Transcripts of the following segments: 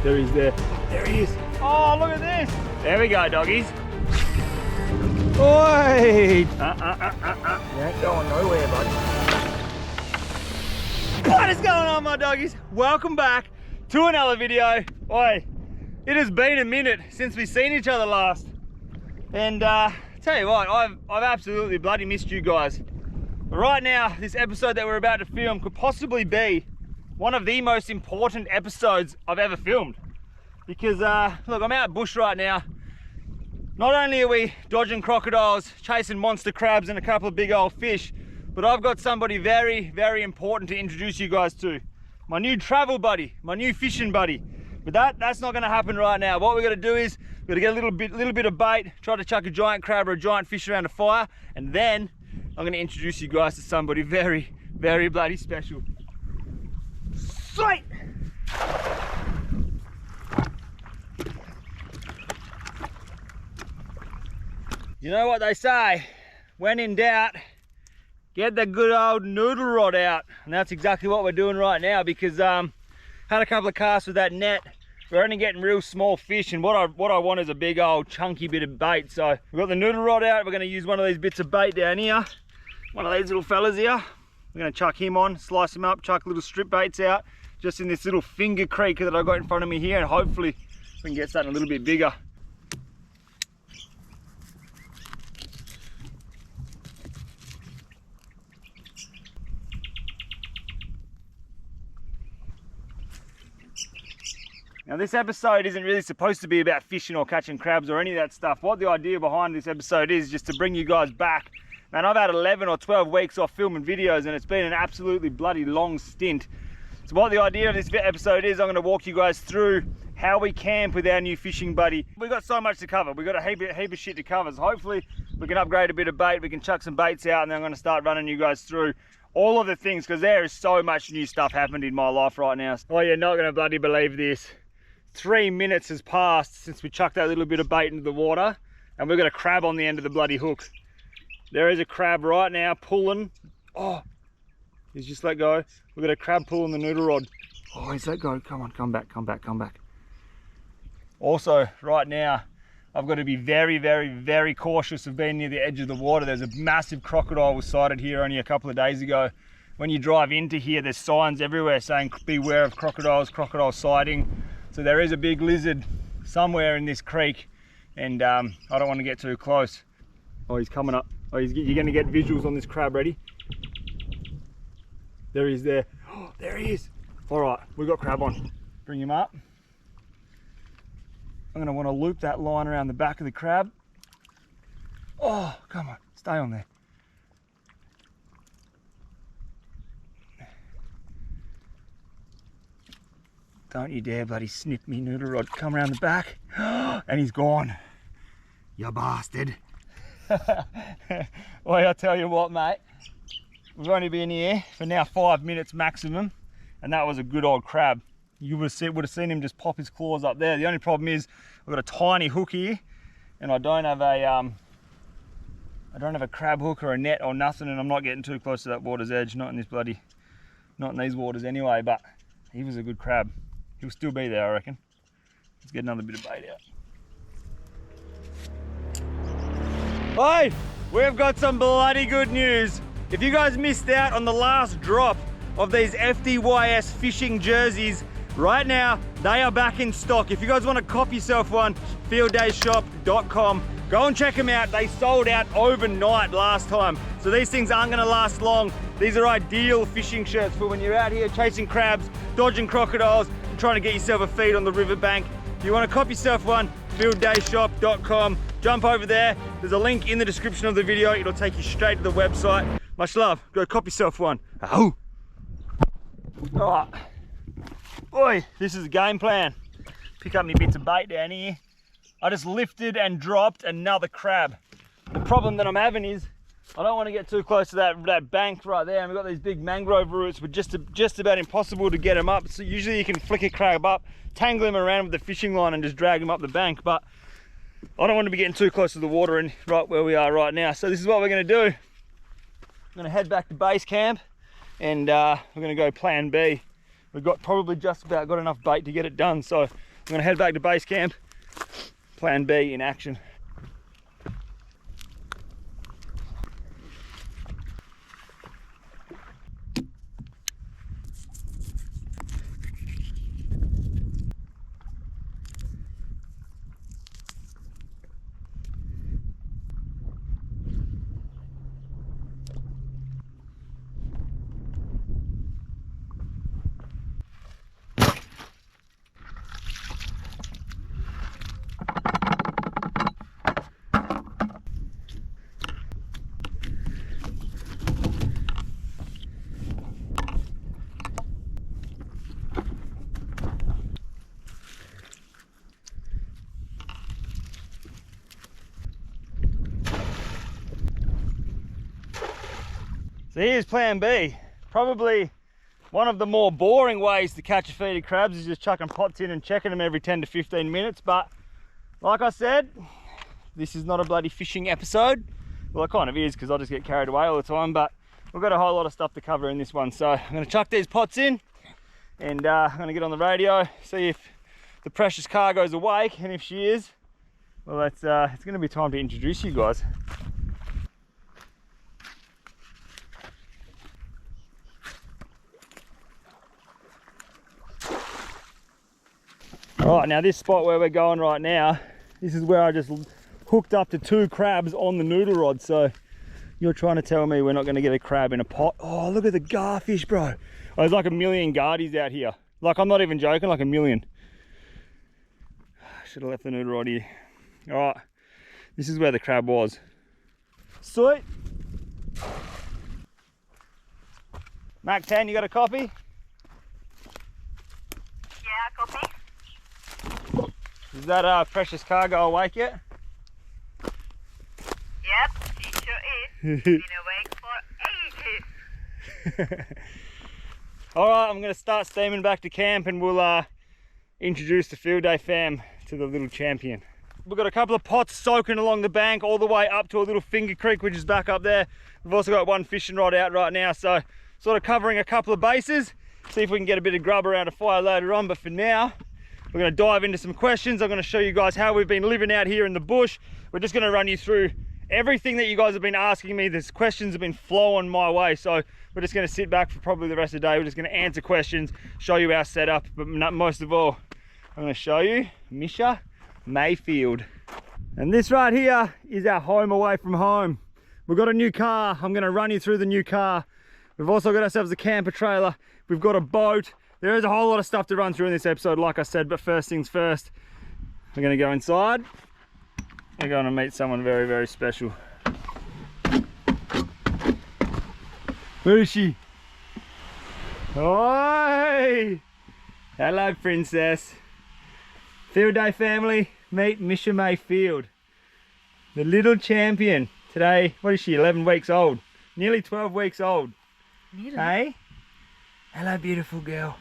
There he is there. There he is. Oh, look at this. There we go, doggies. Oi! You ain't going nowhere, buddy. What is going on, my doggies? Welcome back to another video. Oi, it has been a minute since we've seen each other last. And tell you what, I've absolutely bloody missed you guys. But right now, this episode that we're about to film could possibly be one of the most important episodes I've ever filmed. Because, look, I'm out bush right now. Not only are we dodging crocodiles, chasing monster crabs and a couple of big old fish, but I've got somebody very, very important to introduce you guys to. My new travel buddy, my new fishing buddy. But that's not gonna happen right now. What we're gonna do is, we're gonna get a little bit of bait, try to chuck a giant crab or a giant fish around a fire, and then I'm gonna introduce you guys to somebody very, very bloody special. Sweet! You know what they say, when in doubt, get the good old noodle rod out. And that's exactly what we're doing right now, because had a couple of casts with that net. We're only getting real small fish, and what I want is a big old chunky bit of bait. So we've got the noodle rod out. We're gonna use one of these bits of bait down here. One of these little fellas here. We're gonna chuck him on, slice him up, chuck little strip baits out, just in this little finger creek that I've got in front of me here, and hopefully we can get something a little bit bigger. Now this episode isn't really supposed to be about fishing or catching crabs or any of that stuff. What the idea behind this episode is just to bring you guys back. Man, I've had 11 or 12 weeks off filming videos, and it's been an absolutely bloody long stint. So what the idea of this episode is, I'm going to walk you guys through how we camp with our new fishing buddy. We've got so much to cover. We've got a heap of shit to cover. So hopefully we can upgrade a bit of bait, we can chuck some baits out, and then I'm going to start running you guys through all of the things, because there is so much new stuff happened in my life right now. Oh, you're not going to bloody believe this. 3 minutes has passed since we chucked that little bit of bait into the water, and we've got a crab on the end of the bloody hook. There is a crab right now pulling. Oh, he's just let go. We've got a crab pulling the noodle rod. Oh, he's let go. Come on, come back, come back, come back. Also, right now, I've got to be very, very, very cautious of being near the edge of the water. There's a massive crocodile was sighted here only a couple of days ago. When you drive into here, there's signs everywhere saying beware of crocodiles, crocodile sighting. So there is a big lizard somewhere in this creek, and I don't want to get too close. Oh, he's coming up. Oh, you're going to get visuals on this crab. Ready? There he is there. Oh, there he is. All right, we've got crab on. Bring him up. I'm going to want to loop that line around the back of the crab. Oh, come on, stay on there. Don't you dare bloody snip me, noodle rod. Come around the back. And he's gone. You bastard. Well, I'll tell you what, mate. We've only been here for now 5 minutes maximum, and that was a good old crab. You would have seen him just pop his claws up there. The only problem is I've got a tiny hook here, and I don't have a crab hook or a net or nothing, and I'm not getting too close to that water's edge. Not in these waters anyway. But he was a good crab. He'll still be there, I reckon. Let's get another bit of bait out. Hey, we've got some bloody good news. If you guys missed out on the last drop of these FDYS fishing jerseys, right now, they are back in stock. If you guys want to cop yourself one, fieldayshop.com. Go and check them out. They sold out overnight last time. So these things aren't gonna last long. These are ideal fishing shirts for when you're out here chasing crabs, dodging crocodiles, and trying to get yourself a feed on the riverbank. If you want to cop yourself one, fieldayshop.com. Jump over there. There's a link in the description of the video. It'll take you straight to the website. Much love. Go cop yourself one. Oh. Alright. Oi, this is the game plan. Pick up my bits of bait down here. I just lifted and dropped another crab. The problem that I'm having is I don't want to get too close to that bank right there, and we've got these big mangrove roots, but just about impossible to get them up. So usually you can flick a crab up, tangle him around with the fishing line and just drag him up the bank, but I don't want to be getting too close to the water and right where we are right now. So this is what we're going to do. I'm going to head back to base camp, and we're going to go plan B. We've got probably just about got enough bait to get it done, so I'm gonna head back to base camp. Plan B in action. So here's plan B. Probably one of the more boring ways to catch a feed of crabs is just chucking pots in and checking them every 10 to 15 minutes. But like I said, this is not a bloody fishing episode. Well, it kind of is because I just get carried away all the time, but we've got a whole lot of stuff to cover in this one. So I'm gonna chuck these pots in and I'm gonna get on the radio, see if the precious cargo's awake, and if she is, well, it's gonna be time to introduce you guys. All right, now this spot where we're going right now, this is where I just hooked up to 2 crabs on the noodle rod. So you're trying to tell me we're not going to get a crab in a pot? Oh, look at the garfish, bro. Oh, there's like a million gardies out here. Like, I'm not even joking, like a million. Should have left the noodle rod here. All right, this is where the crab was. Sweet. Mac 10, you got a copy? Yeah, copy. Is that precious cargo awake yet? Yep, she sure is. Been awake for ages. Alright, I'm going to start steaming back to camp and we'll introduce the field day fam to the little champion. We've got a couple of pots soaking along the bank all the way up to a little finger creek which is back up there. We've also got one fishing rod out right now, so sort of covering a couple of bases. See if we can get a bit of grub around a fire later on, but for now we're going to dive into some questions. I'm going to show you guys how we've been living out here in the bush. We're just going to run you through everything that you guys have been asking me. These questions have been flowing my way, so we're just going to sit back for probably the rest of the day. We're just going to answer questions, show you our setup, but most of all, I'm going to show you Misha Mayfield. And this right here is our home away from home. We've got a new car. I'm going to run you through the new car. We've also got ourselves a camper trailer. We've got a boat. There is a whole lot of stuff to run through in this episode, like I said, but first things first, we're going to go inside. We're going to meet someone very, very special. Where is she? Oi! Hello, princess. Field day family, meet Misha Mayfield, the little champion. Today, what is she, 11 weeks old? Nearly 12 weeks old. Nearly. Hey? Hello, beautiful girl.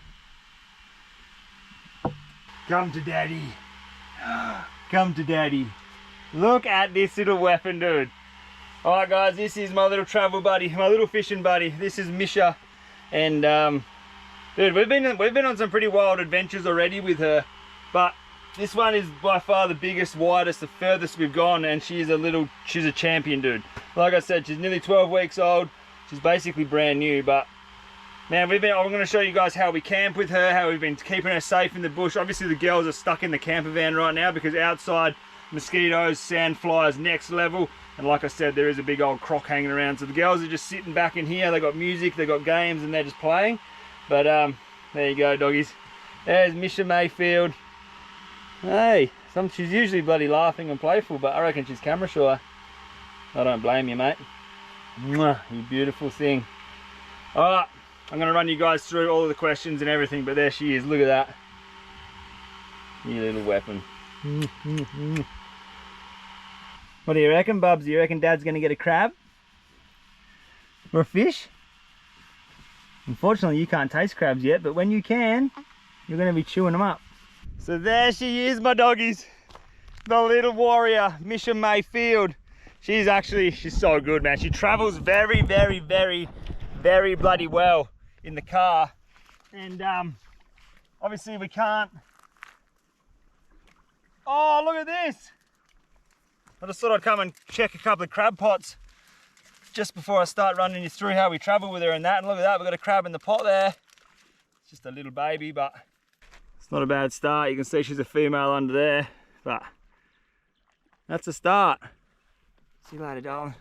Come to daddy. Come to daddy. Look at this little weapon, dude. All right, guys, this is my little travel buddy, my little fishing buddy. This is Misha, and dude, we've been on some pretty wild adventures already with her, but this one is by far the biggest, widest, the furthest we've gone, and she's a champion, dude. Like I said, she's nearly 12 weeks old. She's basically brand new, but man, I'm going to show you guys how we camp with her, how we've been keeping her safe in the bush. Obviously, the girls are stuck in the camper van right now because outside, mosquitoes, sand flies, next level. And like I said, there is a big old croc hanging around. So the girls are just sitting back in here. They got music, they got games, and they're just playing. But there you go, doggies. There's Misha Mayfield. Hey, she's usually bloody laughing and playful, but I reckon she's camera shy. I don't blame you, mate. Mwah, you beautiful thing. All right. I'm going to run you guys through all of the questions and everything, but there she is. Look at that. You little weapon. What do you reckon, Bubs? You reckon Dad's going to get a crab? Or a fish? Unfortunately, you can't taste crabs yet, but when you can, you're going to be chewing them up. So there she is, my doggies. The little warrior, Misha Mayfield. She's so good, man. She travels very, very, very, very bloody well in the car, and obviously we can't Oh, look at this. I just thought I'd come and check a couple of crab pots just before I start running you through how we travel with her and that. And look at that, we've got a crab in the pot there. It's just a little baby, but it's not a bad start. You can see she's a female under there, but that's a start. See you later, darling.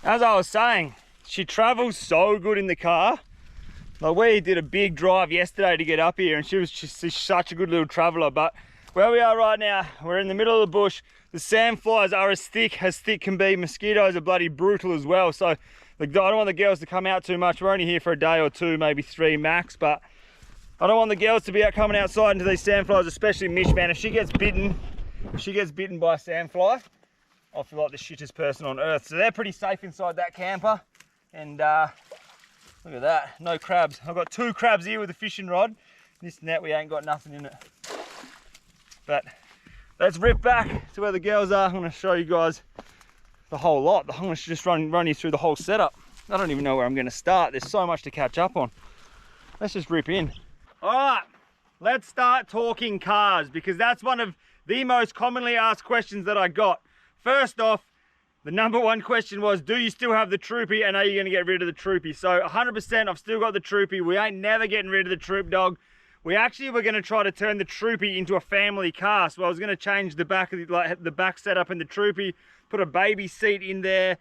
As I was saying, she travels so good in the car. Like, we did a big drive yesterday to get up here, and she's such a good little traveller. But where we are right now, we're in the middle of the bush. The sandflies are as thick can be. Mosquitoes are bloody brutal as well. So I don't want the girls to come out too much. We're only here for a day or two, maybe 3 max. But I don't want the girls to be out coming outside into these sandflies, especially Mish, man. If she gets bitten by a sandfly, I feel like the shittest person on earth. So they're pretty safe inside that camper. And look at that, no crabs. I've got 2 crabs here with a fishing rod. This net, we ain't got nothing in it. But let's rip back to where the girls are. I'm gonna show you guys the whole lot. I'm gonna just run you through the whole setup. I don't even know where I'm gonna start. There's so much to catch up on. Let's just rip in. All right, let's start talking cars, because that's one of the most commonly asked questions that I got. First off, the number 1 question was, do you still have the Troopy, and are you gonna get rid of the Troopy? So 100% I've still got the Troopy. We ain't never getting rid of the Troop Dog. We actually were gonna try to turn the Troopy into a family car. So I was gonna change the back of the back setup in the Troopy, put a baby seat in there.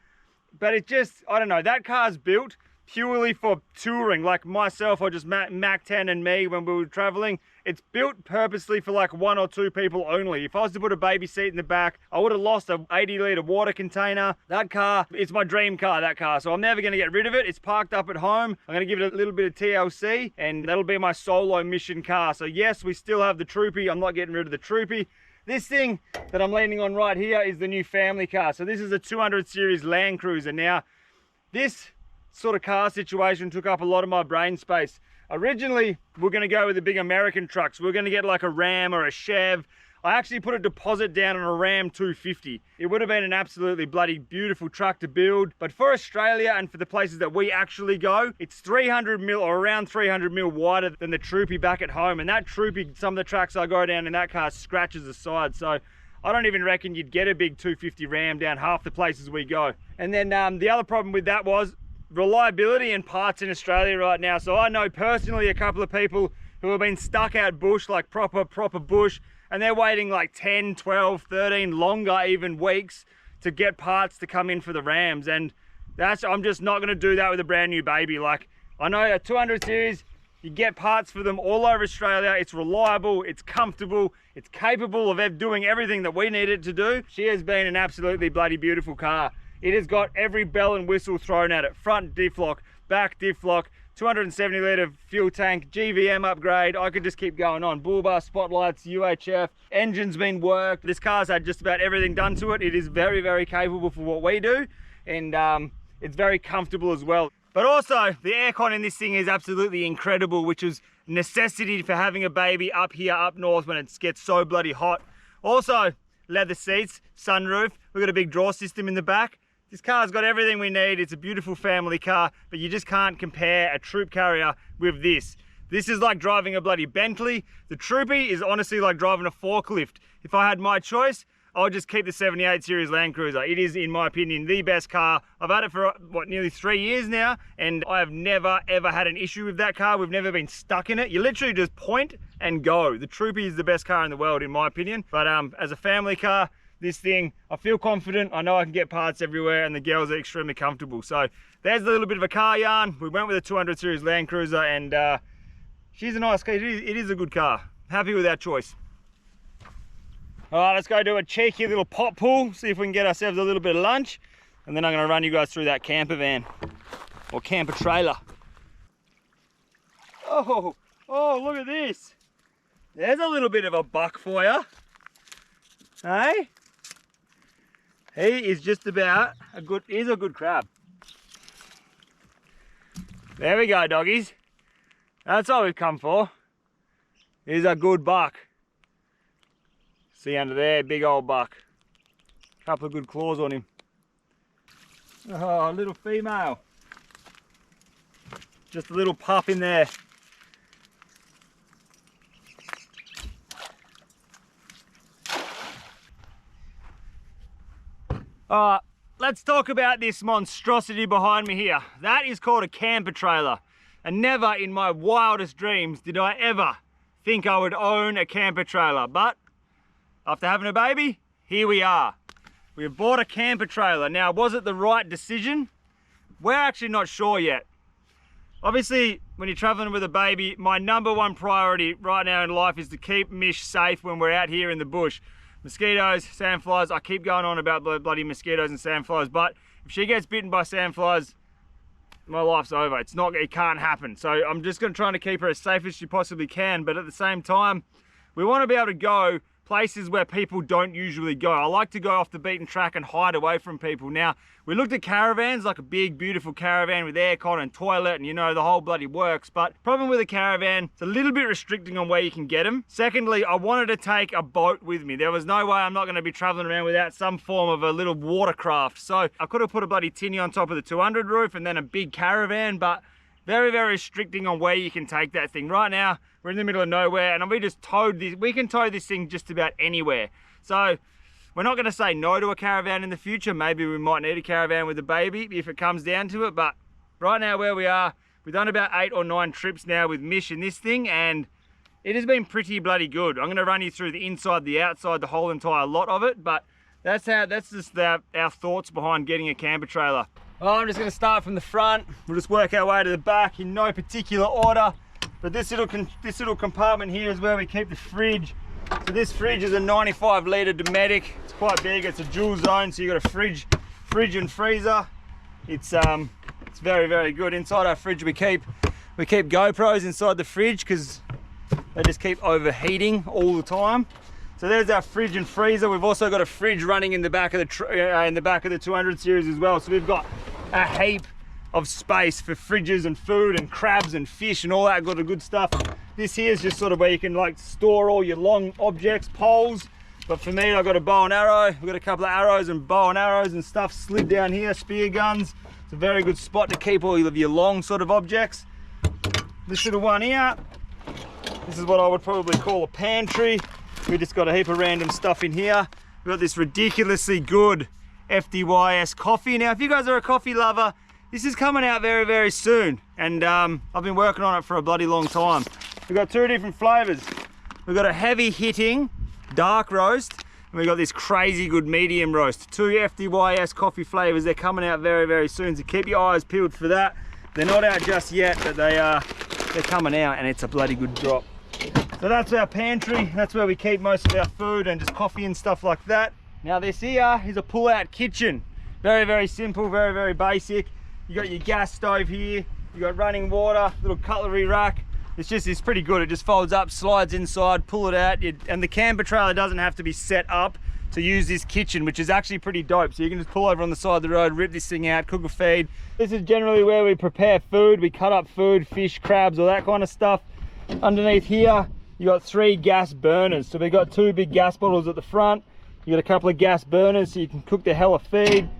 But it just, I don't know, that car's built purely for touring. Like myself, or just Mac 10 and me when we were traveling. It's built purposely for like 1 or 2 people only. If I was to put a baby seat in the back, I would have lost a 80-litre water container. That car, it's my dream car, that car. So I'm never gonna get rid of it. It's parked up at home. I'm gonna give it a little bit of TLC, and that'll be my solo mission car. So yes, we still have the Troopy. I'm not getting rid of the Troopy. This thing that I'm leaning on right here is the new family car. So this is a 200 series Land Cruiser. Now, this sort of car situation took up a lot of my brain space. Originally, we're gonna go with the big American trucks. We're gonna get like a Ram or a Chev. I actually put a deposit down on a Ram 250. It would have been an absolutely bloody beautiful truck to build, but for Australia and for the places that we actually go, it's 300 mil or around 300 mil wider than the Troopy back at home. And that Troopy, some of the tracks I go down in that car scratches the side. So I don't even reckon you'd get a big 250 Ram down half the places we go. And then the other problem with that was reliability and parts in Australia right now. So I know personally a couple of people who have been stuck out bush, like proper bush, and they're waiting like 10, 12, 13, longer even weeks to get parts to come in for the Rams. And I'm just not gonna do that with a brand new baby. Like, I know a 200 series, you get parts for them all over Australia. It's reliable, it's comfortable, it's capable of doing everything that we need it to do. She has been an absolutely bloody beautiful car. It has got every bell and whistle thrown at it. Front diff lock, back diff lock, 270 litre fuel tank, GVM upgrade. I could just keep going on. Bull bar, spotlights, UHF, engine's been worked. This car's had just about everything done to it. It is very, very capable for what we do. And it's very comfortable as well. But also, the aircon in this thing is absolutely incredible, which is necessity for having a baby up here, up north, when it gets so bloody hot. Also, leather seats, sunroof. We've got a big drawer system in the back. This car's got everything we need. It's a beautiful family car, but you just can't compare a Troop carrier with this. This is like driving a bloody Bentley. The Troopy is honestly like driving a forklift. If I had my choice, I would just keep the 78 series Land Cruiser. It is, in my opinion, the best car. I've had it for, what, nearly 3 years now, and I have never, ever had an issue with that car. We've never been stuck in it. You literally just point and go. The Troopy is the best car in the world, in my opinion. But as a family car, this thing, I feel confident. I know I can get parts everywhere, and the girls are extremely comfortable. So there's a little bit of a car yarn. We went with a 200 series Land Cruiser, and she's a nice car. It is a good car. Happy with our choice. All right, let's go do a cheeky little pot pull, see if we can get ourselves a little bit of lunch, and then I'm gonna run you guys through that camper van or camper trailer. Oh, look at this. There's a little bit of a buck for you. Hey? He is just about he's a good crab. There we go, doggies. That's all we've come for. He's a good buck. See under there, big old buck. Couple of good claws on him. Oh, a little female. Just a little pup in there. Let's talk about this monstrosity behind me here. That is called a camper trailer. And never in my wildest dreams did I ever think I would own a camper trailer. But after having a baby, here we are. We've bought a camper trailer. Now, was it the right decision? We're actually not sure yet. Obviously, when you're traveling with a baby, my #1 priority right now in life is to keep Mish safe when we're out here in the bush. Mosquitoes, sandflies, I keep going on about bloody mosquitoes and sandflies, but if she gets bitten by sandflies, my life's over. It can't happen. So I'm just gonna try to keep her as safe as she possibly can, but at the same time, we wanna be able to go places where people don't usually go. I like to go off the beaten track and hide away from people. Now, we looked at caravans, like a big, beautiful caravan with aircon and toilet and, you know, the whole bloody works. But problem with a caravan, it's a little bit restricting on where you can get them. Secondly, I wanted to take a boat with me. There was no way I'm not gonna be traveling around without some form of a little watercraft. So I could have put a bloody tinny on top of the 200 roof and then a big caravan, but very, very restricting on where you can take that thing. Right now, we're in the middle of nowhere and we just towed this. We can tow this thing just about anywhere. So we're not gonna say no to a caravan in the future. Maybe we might need a caravan with a baby if it comes down to it. But right now where we are, we've done about 8 or 9 trips now with Mish in this thing and it has been pretty bloody good. I'm gonna run you through the inside, the outside, the whole entire lot of it. But that's just our thoughts behind getting a camper trailer. Well, I'm just gonna start from the front. We'll just work our way to the back in no particular order. But this little compartment here is where we keep the fridge. So this fridge is a 95 litre Dometic. It's quite big, it's a dual zone, so you've got a fridge and freezer. It's very, very good. Inside our fridge we keep GoPros inside the fridge because they just keep overheating all the time. So there's our fridge and freezer. We've also got a fridge running in the back of the 200 series as well. So we've got a heap of space for fridges and food and crabs and fish and all that good stuff. This here is just sort of where you can like store all your long objects, poles. But for me, I've got a bow and arrow. We've got a couple of arrows and bow and arrows and stuff slid down here, spear guns. It's a very good spot to keep all of your long sort of objects. This little one here, this is what I would probably call a pantry. We just got a heap of random stuff in here. We've got this ridiculously good FDYS coffee. Now, if you guys are a coffee lover, this is coming out very, very soon. And I've been working on it for a bloody long time. We've got 2 different flavors. We've got a heavy hitting dark roast, and we've got this crazy good medium roast. 2 FDYS coffee flavors. They're coming out very, very soon. So keep your eyes peeled for that. They're not out just yet, but they're coming out, and it's a bloody good drop. So that's our pantry. That's where we keep most of our food and just coffee and stuff like that. Now this here is a pull-out kitchen. Very, very simple, very, very basic. You got your gas stove here. You got running water, little cutlery rack. It's pretty good. It just folds up, slides inside, pull it out. And the camper trailer doesn't have to be set up to use this kitchen, which is actually pretty dope. So you can just pull over on the side of the road, rip this thing out, cook a feed. This is generally where we prepare food. We cut up food, fish, crabs, all that kind of stuff. Underneath here, you got 3 gas burners. So we've got 2 big gas bottles at the front. You got a couple of gas burners so you can cook the hell of feed.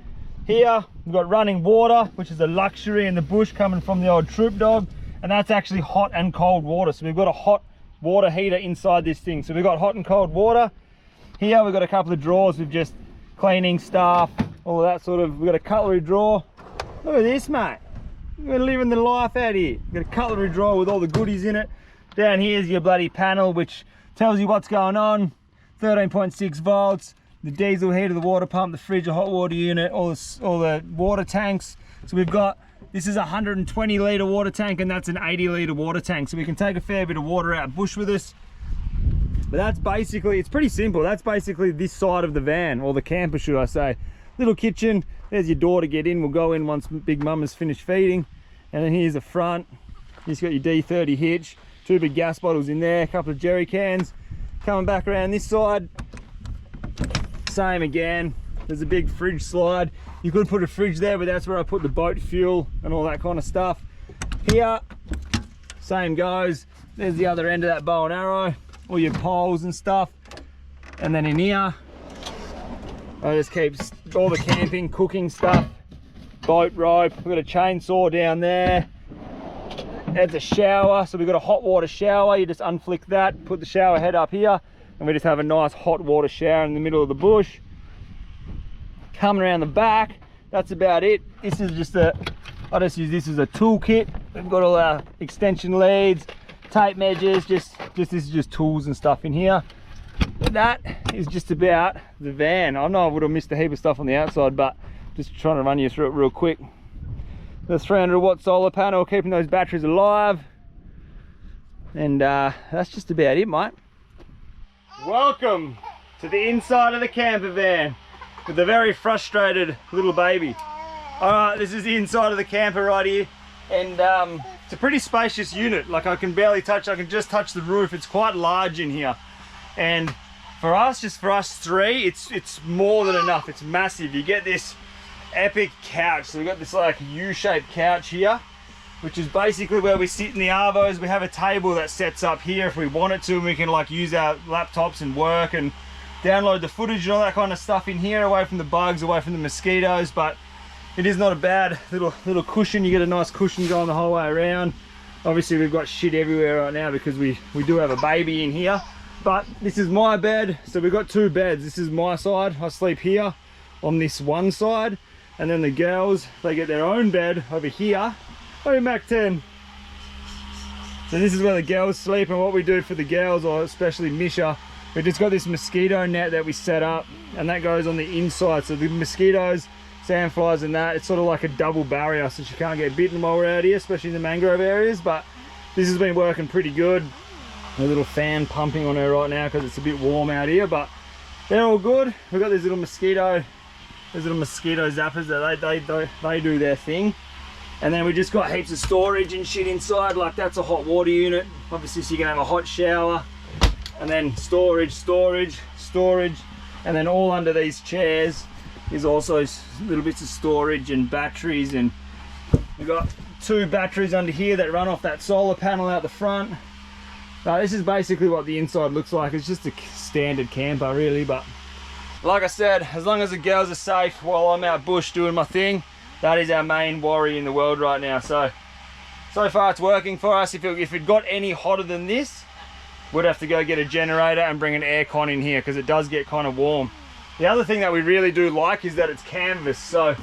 Here, we've got running water, which is a luxury in the bush coming from the old Troop Dog. And that's actually hot and cold water. So we've got a hot water heater inside this thing. So we've got hot and cold water. Here, we've got a couple of drawers with just cleaning stuff, all of that sort of. We've got a cutlery drawer. Look at this, mate. We're living the life out here. We've got a cutlery drawer with all the goodies in it. Down here's your bloody panel, which tells you what's going on. 13.6 volts, the diesel heater, the water pump, the fridge, the hot water unit, all the water tanks. So we've got, this is a 120 litre water tank and that's an 80 litre water tank. So we can take a fair bit of water out bush with us. But that's basically, it's pretty simple. That's basically this side of the van, or the camper should I say. Little kitchen, there's your door to get in. We'll go in once Big Mum has finished feeding. And then here's the front. You've got your D30 hitch, 2 big gas bottles in there, a couple of jerry cans. Coming back around this side, same again. There's a big fridge slide. You could put a fridge there, but that's where I put the boat fuel and all that kind of stuff. Here, same goes. There's the other end of that bow and arrow, all your poles and stuff. And then in here, I just keep all the camping, cooking stuff, boat rope. We've got a chainsaw down there. There's a shower, so we've got a hot water shower. You just unflick that, put the shower head up here, and we just have a nice hot water shower in the middle of the bush. Coming around the back, that's about it. This is just I just use this as a toolkit. We've got all our extension leads, tape measures, this is just tools and stuff in here. But that is just about the van. I know I would have missed a heap of stuff on the outside, but just trying to run you through it real quick. The 300 watt solar panel, keeping those batteries alive. And that's just about it, mate. Welcome to the inside of the camper van with a very frustrated little baby. Alright, this is the inside of the camper right here, and it's a pretty spacious unit. Like, I can just touch the roof. It's quite large in here, and just for us three, it's more than enough. It's massive. You get this epic couch. So we've got this like U-shaped couch here, which is basically where we sit in the arvos. We have a table that sets up here if we wanted to, and we can like use our laptops and work and download the footage and all that kind of stuff in here, away from the bugs, away from the mosquitoes. But it is not a bad little cushion. You get a nice cushion going the whole way around. Obviously we've got shit everywhere right now because we do have a baby in here. But this is my bed, so we've got two beds. This is my side. I sleep here on this one side, and then the girls, they get their own bed over here. Oh, Mac 10. So this is where the girls sleep, and what we do for the girls, or especially Misha, we've just got this mosquito net that we set up, and that goes on the inside. So the mosquitoes, sandflies and that, it's sort of like a double barrier, so she can't get bitten while we're out here, especially in the mangrove areas. But this has been working pretty good. A little fan pumping on her right now because it's a bit warm out here, but they're all good. We've got these little mosquito zappers that they do their thing. And then we just got heaps of storage and shit inside. Like, that's a hot water unit, obviously, so you can have a hot shower. And then storage, and then all under these chairs is also little bits of storage and batteries. And we've got two batteries under here that run off that solar panel out the front. This is basically what the inside looks like. It's just a standard camper really, but like I said, as long as the girls are safe while I'm out bush doing my thing, that is our main worry in the world right now. So far it's working for us. If it got any hotter than this, we'd have to go get a generator and bring an aircon in here because it does get kind of warm. The other thing that we really do like is that it's canvas. So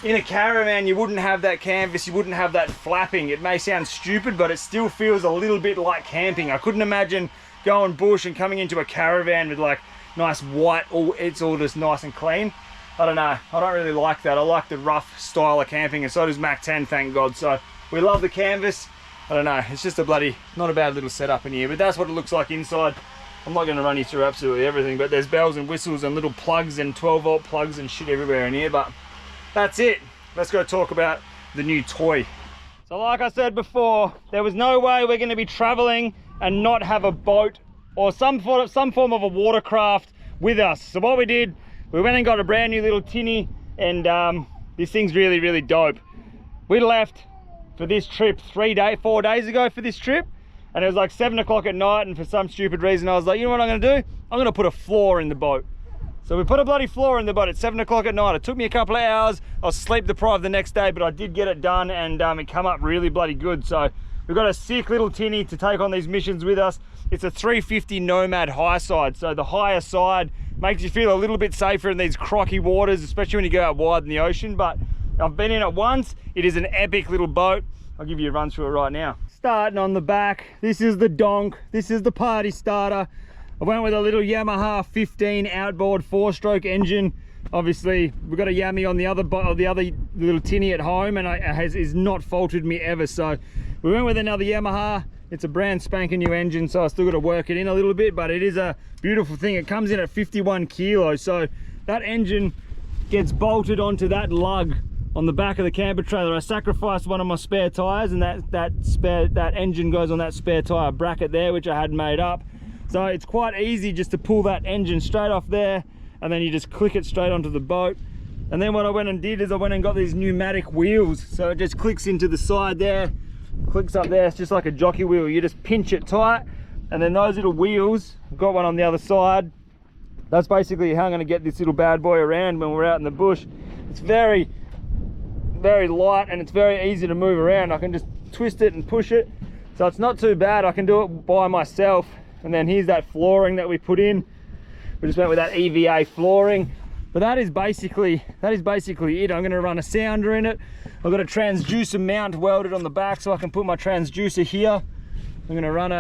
in a caravan, you wouldn't have that canvas, you wouldn't have that flapping. It may sound stupid, but it still feels a little bit like camping. I couldn't imagine going bush and coming into a caravan with like nice white, it's all just nice and clean. I don't know, I don't really like that. I like the rough style of camping, and so does Mac 10, thank God. So we love the canvas. I don't know, it's just not a bad little setup in here, but that's what it looks like inside. I'm not going to run you through absolutely everything, but there's bells and whistles and little plugs and 12 volt plugs and shit everywhere in here. But that's it. Let's go talk about the new toy. So like I said before, there was no way we're going to be traveling and not have a boat or some form of a watercraft with us. So what we did, we went and got a brand new little tinny, and this thing's really, really dope. We left for this trip 4 days ago for this trip, and it was like 7 o'clock at night, and for some stupid reason I was like, you know what I'm going to do? I'm going to put a floor in the boat. So we put a bloody floor in the boat at 7 o'clock at night. It took me a couple of hours. I was sleep deprived the next day, but I did get it done, and it came up really bloody good. So we've got a sick little tinny to take on these missions with us. It's a 350 Nomad high side. So the higher side makes you feel a little bit safer in these crocky waters, especially when you go out wide in the ocean. But I've been in it once. It is an epic little boat. I'll give you a run through it right now. Starting on the back, this is the donk. This is the party starter. I went with a little Yamaha 15 outboard 4-stroke engine. Obviously, we've got a Yami on the other little tinny at home, and it has not faltered me ever. So we went with another Yamaha. It's a brand spanking new engine, so I still got to work it in a little bit, but it is a beautiful thing. It comes in at 51 kilos, so that engine gets bolted onto that lug on the back of the camper trailer. I sacrificed one of my spare tires, and that engine goes on that spare tire bracket there, which I had made up. So it's quite easy just to pull that engine straight off there, and then you just click it straight onto the boat. And then what I went and did is I went and got these pneumatic wheels. So it just clicks into the side there, clicks up there. It's just like a jockey wheel. You just pinch it tight, and then those little wheels, I've got one on the other side. That's basically how I'm gonna get this little bad boy around when we're out in the bush. It's very, very light, and it's very easy to move around. I can just twist it and push it. So it's not too bad. I can do it by myself. And then here's that flooring that we put in. We just went with that EVA flooring. But that is basically it. I'm gonna run a sounder in it. I've got a transducer mount welded on the back so I can put my transducer here. I'm gonna run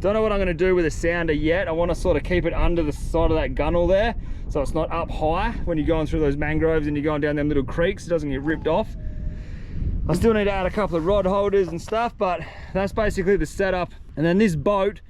don't know what I'm gonna do with a sounder yet. I wanna sort of keep it under the side of that gunnel there, so it's not up high when you're going through those mangroves and you're going down them little creeks, it doesn't get ripped off. I still need to add a couple of rod holders and stuff, but that's basically the setup. And then this boat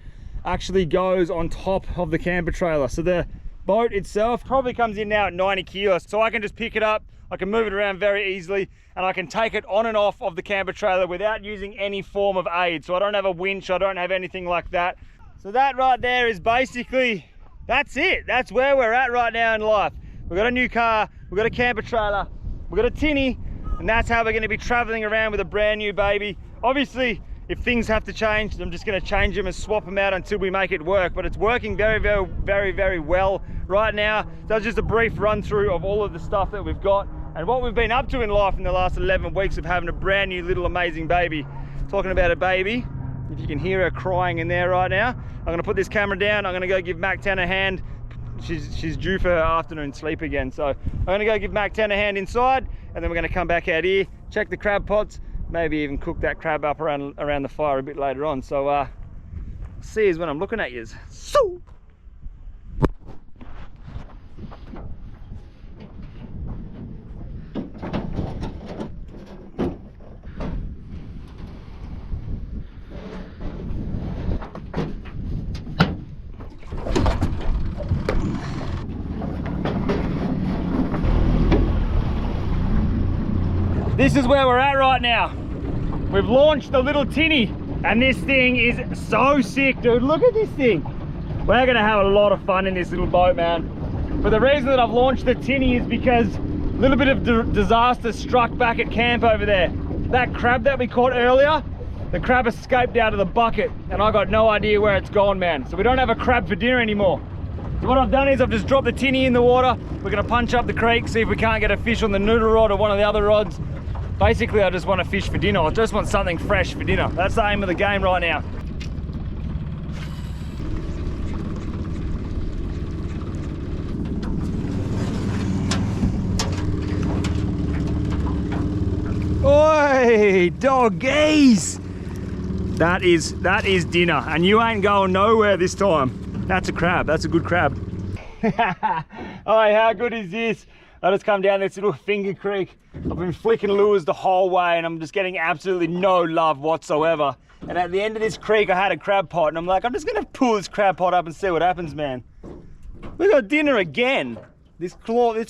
actually goes on top of the camper trailer. So the boat itself probably comes in now at 90 kilos. So I can just pick it up, I can move it around very easily, and I can take it on and off of the camper trailer without using any form of aid. So I don't have a winch, I don't have anything like that. So that right there is basically, that's it. That's where we're at right now in life. We've got a new car, we've got a camper trailer, we've got a tinny, and that's how we're going to be traveling around with a brand new baby. Obviously, if things have to change, I'm just going to change them and swap them out until we make it work. But it's working very well right now. That's just a brief run through of all of the stuff that we've got and what we've been up to in life in the last 11 weeks of having a brand new little amazing baby. Talking about a baby, if you can hear her crying in there right now, I'm going to put this camera down. I'm going to go give Mac 10 a hand. She's due for her afternoon sleep again, so I'm going to go give Mac 10 a hand inside, and then we're going to come back out here, check the crab pots, maybe even cook that crab up around the fire a bit later on. So see you when I'm looking at you. So this is where we're at right now. We've launched the little tinny, and this thing is so sick, dude. Look at this thing. We're gonna have a lot of fun in this little boat, man. But the reason that I've launched the tinny is because a little bit of disaster struck back at camp over there. That crab that we caught earlier, the crab escaped out of the bucket, and I got no idea where it's gone, man. So we don't have a crab for dinner anymore. So what I've done is I've just dropped the tinny in the water. We're gonna punch up the creek, see if we can't get a fish on the noodle rod or one of the other rods. Basically, I just want to fish for dinner. I just want something fresh for dinner. That's the aim of the game right now. Oi, doggies! That is dinner, and you ain't going nowhere this time. That's a crab. That's a good crab. Oh, how good is this? I just come down this little finger creek. I've been flicking lures the whole way and I'm just getting absolutely no love whatsoever. And at the end of this creek, I had a crab pot and I'm like, I'm just gonna pull this crab pot up and see what happens, man. We got dinner again. This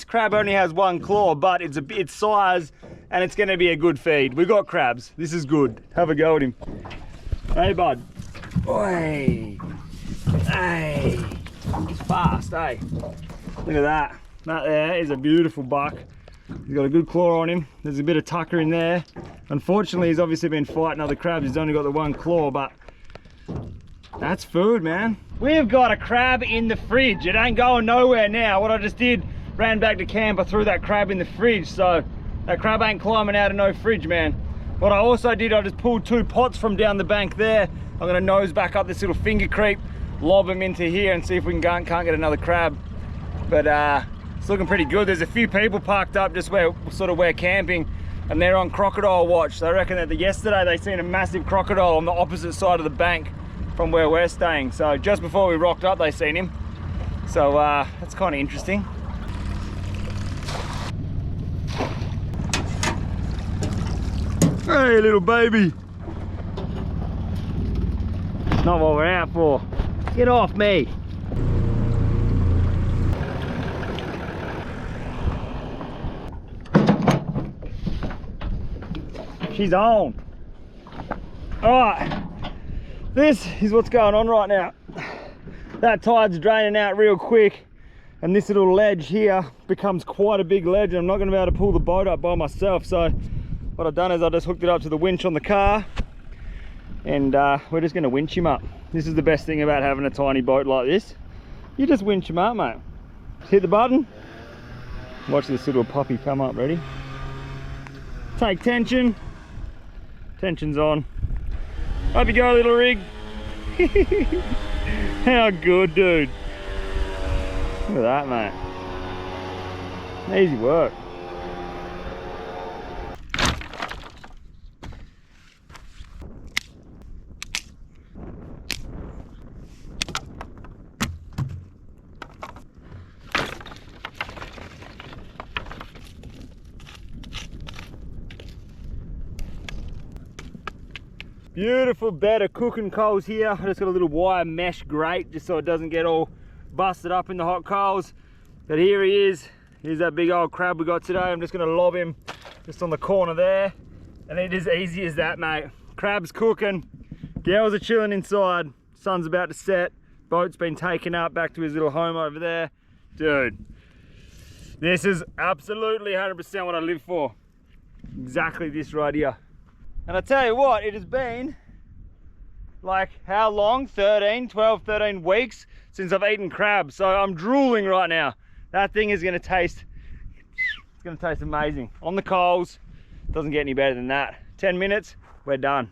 crab only has one claw, but it's its size and it's gonna be a good feed. We got crabs. This is good. Have a go at him. Hey, bud. Oi. Hey. He's fast, hey. Look at that. That there is a beautiful buck. He's got a good claw on him. There's a bit of tucker in there. Unfortunately, he's obviously been fighting other crabs. He's only got the one claw, but that's food, man. We've got a crab in the fridge. It ain't going nowhere now. What I just did, ran back to camp, I threw that crab in the fridge. So that crab ain't climbing out of no fridge, man. What I also did, I just pulled 2 pots from down the bank there. I'm gonna nose back up this little finger creek, lob them into here and see if we can't get another crab. But it's looking pretty good. There's a few people parked up just where we're camping, and they're on crocodile watch. So I reckon that yesterday they seen a massive crocodile on the opposite side of the bank from where we're staying. So just before we rocked up, they seen him. So that's kind of interesting. Hey, little baby. Not what we're out for. Get off me. She's on. All right, this is what's going on right now. That tide's draining out real quick, and this little ledge here becomes quite a big ledge, and I'm not going to be able to pull the boat up by myself. So what I've done is I just hooked it up to the winch on the car, and we're just going to winch him up. This is the best thing about having a tiny boat like this. You just winch him up, mate. Just hit the button. Watch this little puppy come up. Ready? Take tension. Tension's on. Up you go, little rig. How good, dude. Look at that, mate. Easy work. Beautiful bed of cooking coals here. I just got a little wire mesh grate just so it doesn't get all busted up in the hot coals. But here he is. Here's that big old crab we got today. I'm just gonna lob him just on the corner there. And it is easy as that, mate. Crab's cooking, girls are chilling inside, sun's about to set, boat's been taken up back to his little home over there. Dude, this is absolutely 100% what I live for. Exactly this right here. And I tell you what, it has been like how long? 12, 13 weeks since I've eaten crab. So I'm drooling right now. That thing is gonna taste, it's gonna taste amazing. On the coals, doesn't get any better than that. 10 minutes, we're done.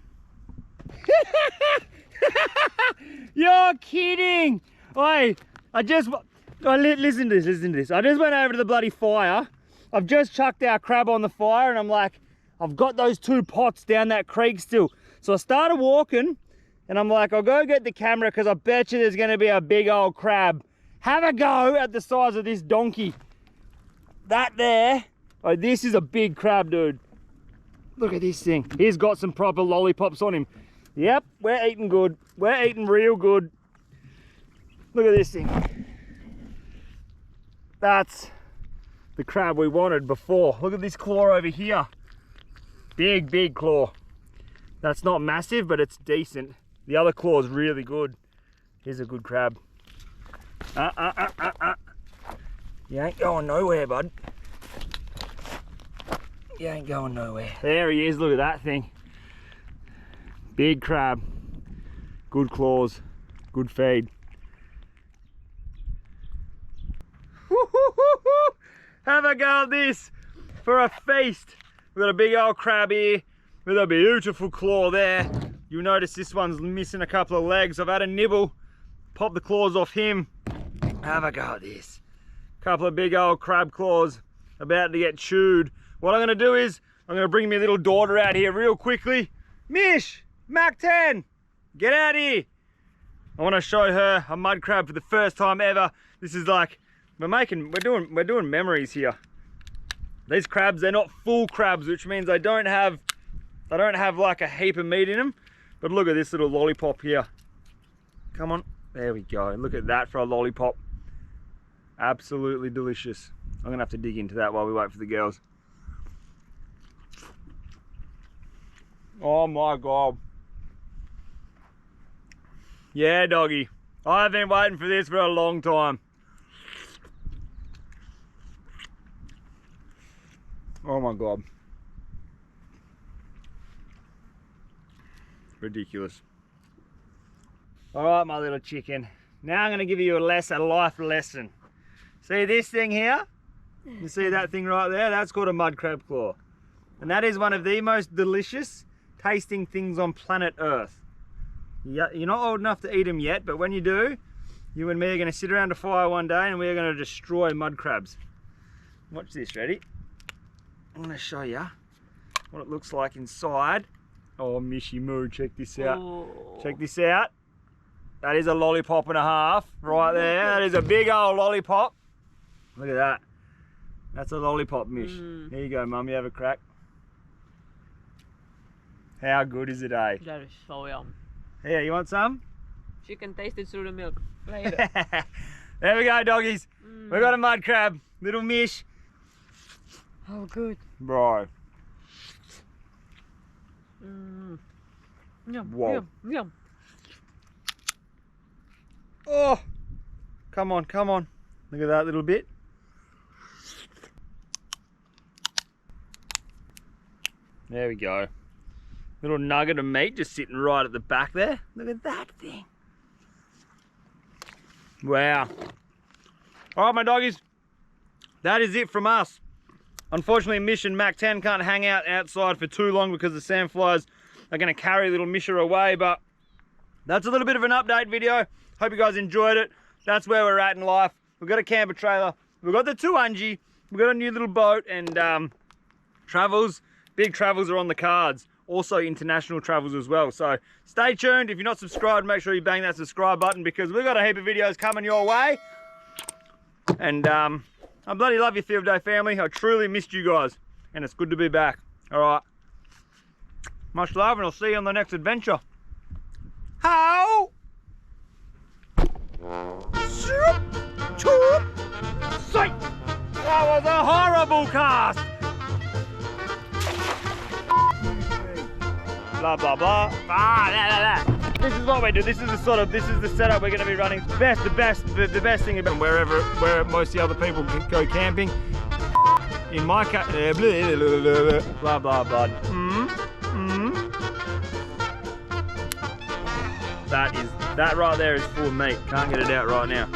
You're kidding. Oi, listen to this. I just went over to the bloody fire. I've just chucked our crab on the fire and I'm like, I've got those 2 pots down that creek still. So I started walking and I'm like, I'll go get the camera because I bet you there's gonna be a big old crab. Have a go at the size of this donkey. That there, oh, this is a big crab, dude. Look at this thing. He's got some proper lollipops on him. Yep, we're eating good. We're eating real good. Look at this thing. That's the crab we wanted before. Look at this claw over here. Big claw. That's not massive, but it's decent. The other claw is really good. Here's a good crab. You ain't going nowhere, bud. You ain't going nowhere. There he is, look at that thing. Big crab. Good claws. Good feed. Have a go at this for a feast. We've got a big old crab here with a beautiful claw there. You'll notice this one's missing a couple of legs. I've had a nibble, pop the claws off him. Have a go at this. Couple of big old crab claws about to get chewed. What I'm gonna do is, I'm gonna bring my little daughter out here real quickly. Mish, Mac 10, get out here. I wanna show her a mud crab for the first time ever. This is like, we're doing memories here. These crabs, they're not full crabs, which means they don't have like a heap of meat in them. But look at this little lollipop here. Come on, there we go. Look at that for a lollipop. Absolutely delicious. I'm gonna have to dig into that while we wait for the girls. Oh my God. Yeah, doggy. I've been waiting for this for a long time. Oh my God. Ridiculous. All right, my little chicken. Now I'm gonna give you a life lesson. See this thing here? You see that thing right there? That's called a mud crab claw. And that is one of the most delicious tasting things on planet Earth. You're not old enough to eat them yet, but when you do, you and me are gonna sit around a fire one day and we're gonna destroy mud crabs. Watch this, ready? I'm gonna show you what it looks like inside. Oh, Mishy Moo, check this out. Oh. Check this out. That is a lollipop and a half right there. That is a big old lollipop. Look at that. That's a lollipop, Mish. There you go, Mum, you have a crack. How good is it, eh? That is so yum. Yeah, you want some? She can taste it through the milk later. There we go, doggies. We got a mud crab. Little Mish. Oh, good. Bro. Yum, whoa. yum. Oh, come on, come on. Look at that little bit. There we go. Little nugget of meat just sitting right at the back there. Look at that thing. Wow. All right, my doggies. That is it from us. Unfortunately, Mish and Mac 10 can't hang out outside for too long because the sandflies are going to carry little Misha away, but that's a little bit of an update video. Hope you guys enjoyed it. That's where we're at in life. We've got a camper trailer. We've got the 2 Ungie. we've got a new little boat, and travels, big travels are on the cards. Also international travels as well. So stay tuned. If you're not subscribed, make sure you bang that subscribe button, because we've got a heap of videos coming your way. And I bloody love you, Field Day family. I truly missed you guys, and it's good to be back. All right. Much love, and I'll see you on the next adventure. How? That was a horrible cast. Blah blah blah. This is what we do. This is the setup we're going to be running. The best thing about where most of the other people go camping. In my cat, blah blah blah. That right there is full of meat. Can't get it out right now.